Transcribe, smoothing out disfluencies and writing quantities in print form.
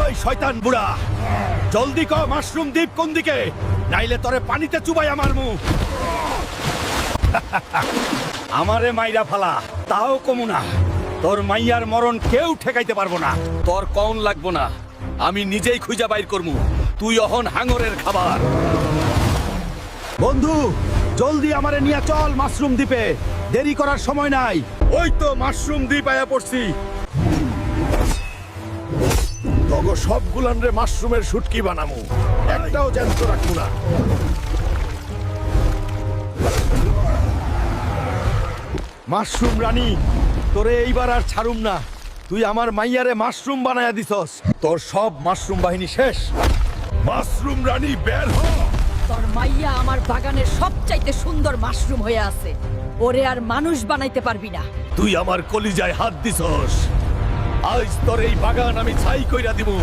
এই শয়তান বুড়া, জলদি ক মাশরুম দ্বীপ কোন দিকে, নাইলে তোরে পানিতে চুবাই আমার মুখ। আমারে মাইরা ফালা, তাও কমু না। তোর মাইয়ার মরণ কেউ ঠেকাইতে পারবো না। তোর কৌন লাগবো না, আমি নিজেই খুঁজা বাইর করমু। তুই অহন হাঙরের খাবার। বন্ধু, জলদি আমারে নিয়ে চল মাশরুম দ্বীপে, দেরি করার সময় নাই। ওই তো মাশরুম দ্বীপ আয়া পড়ছি। তগো সবগুলান রে মাশরুমের শুটকি বানামু, একটাও জ্যান্ত রাখবো না। মাশরুম রানী, তোরে এইবার আর ছাড়ুম না। তুই আমার মাইয়ারে মাশরুম বানায়া দিছস, তোর সব মাশরুম বাহিনী শেষ। মাশরুম রানী বের হ। তোর মাইয়া আমার বাগানের সবচাইতে সুন্দর মাশরুম হয়ে আছে, ওরে আর মানুষ বানাইতে পারবি না। তুই আমার কলিজায় হাত দিছস, আজ তোর এই বাগান আমি ছাই কইরা দিব।